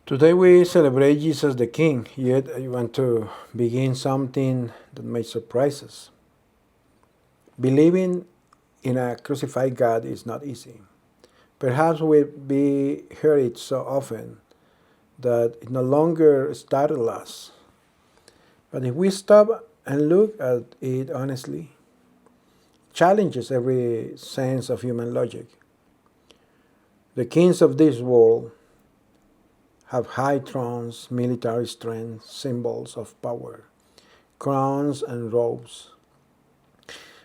Today we celebrate Jesus the King, yet I want to begin something that may surprise us. Believing in a crucified God is not easy. Perhaps we hear it so often that it no longer startles us. But if we stop and look at it honestly, it challenges every sense of human logic. The kings of this world have high thrones, military strength, symbols of power, crowns and robes.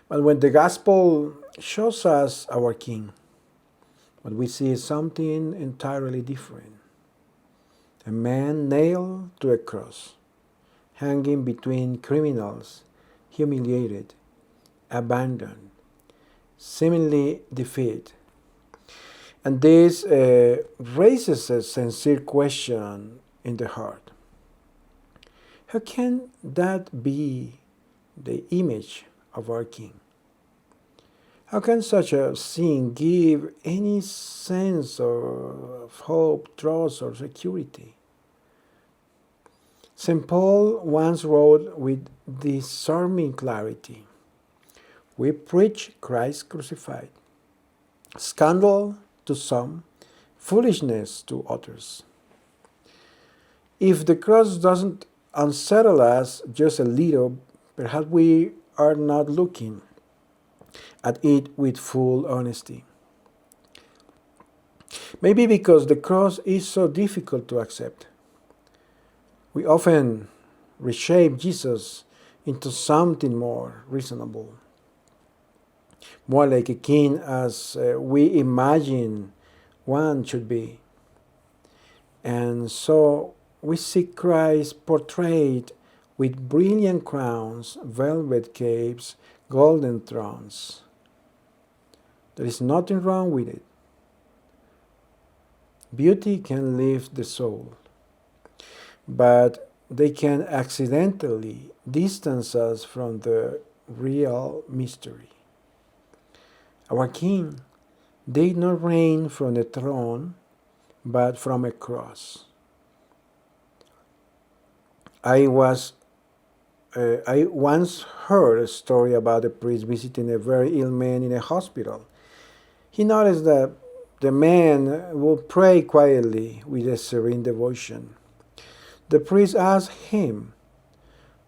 But when the gospel shows us our king, what we see is something entirely different. A man nailed to a cross, hanging between criminals, humiliated, abandoned, seemingly defeated. And this raises a sincere question in the heart. How can that be the image of our King? How can such a scene give any sense of hope, trust, or security? St. Paul once wrote with disarming clarity, "We preach Christ crucified, scandal to some, foolishness to others." If the cross doesn't unsettle us just a little, perhaps we are not looking at it with full honesty. Maybe because the cross is so difficult to accept. We often reshape Jesus into something more reasonable, more like a king as we imagine one should be. And so we see Christ portrayed with brilliant crowns, velvet capes, golden thrones. There is nothing wrong with it. Beauty can lift the soul, but they can accidentally distance us from the real mystery. Our King did not reign from a throne, but from a cross. I once heard a story about a priest visiting a very ill man in a hospital. He noticed that the man would pray quietly with a serene devotion. The priest asked him,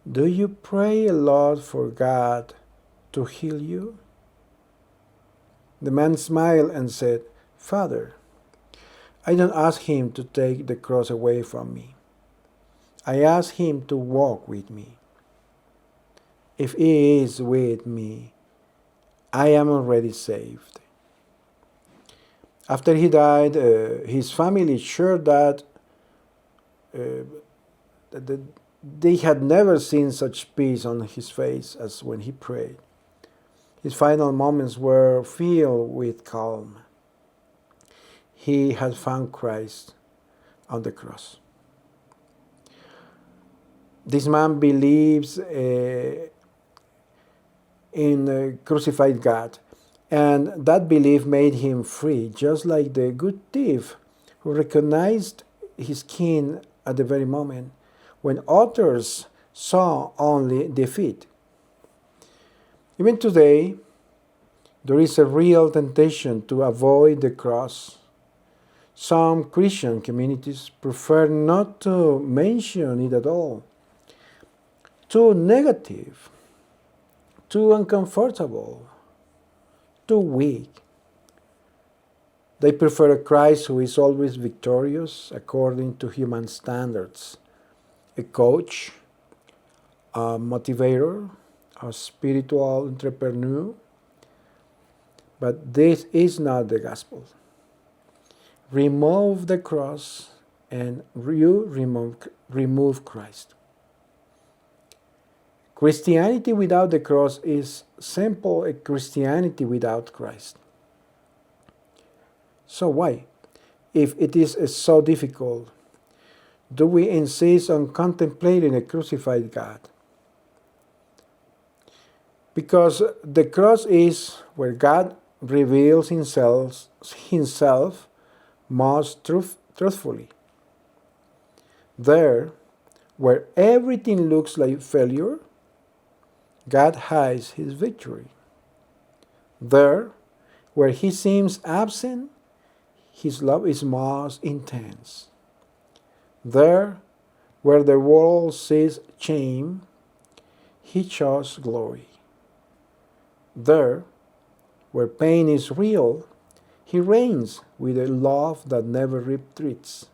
"Do you pray a lot for God to heal you?" The man smiled and said, "Father, I don't ask him to take the cross away from me. I ask him to walk with me. If he is with me, I am already saved." After he died, his family shared that they had never seen such peace on his face as when he prayed. His final moments were filled with calm. He had found Christ on the cross. This man believes in a crucified God, and that belief made him free, just like the good thief who recognized his king at the very moment when others saw only defeat. Even today, there is a real temptation to avoid the cross. Some Christian communities prefer not to mention it at all. Too negative, too uncomfortable, too weak. They prefer a Christ who is always victorious according to human standards, a coach, a motivator, a spiritual entrepreneur. But this is not the gospel. Remove the cross and you remove Christ. Christianity without the cross is simple a Christianity without Christ. So why, if it is so difficult, do we insist on contemplating a crucified God? Because the cross is where God reveals himself most truthfully. There, where everything looks like failure, God hides his victory. There, where he seems absent, his love is most intense. There, where the world sees shame, he shows glory. There, where pain is real, he reigns with a love that never retreats.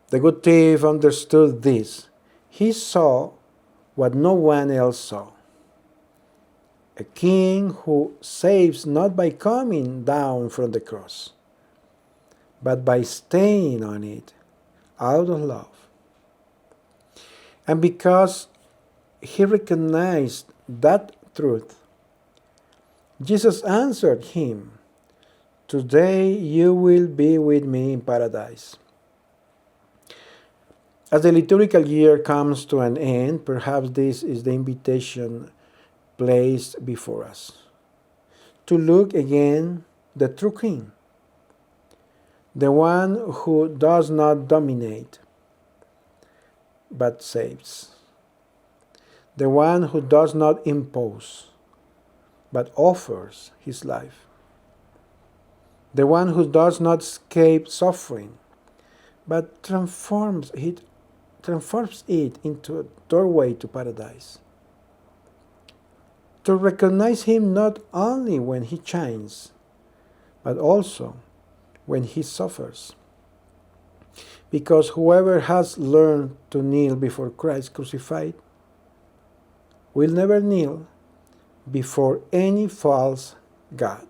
The good thief understood this. He saw what no one else saw. A king who saves not by coming down from the cross, but by staying on it out of love. And because he recognized that truth, Jesus answered him, "Today you will be with me in paradise." As the liturgical year comes to an end, perhaps this is the invitation placed before us, to look again the true King, the one who does not dominate, but saves, the one who does not impose, but offers his life, the one who does not escape suffering, but transforms it into a doorway to paradise. To recognize him not only when he shines, but also when he suffers. Because whoever has learned to kneel before Christ crucified will never kneel before any false god.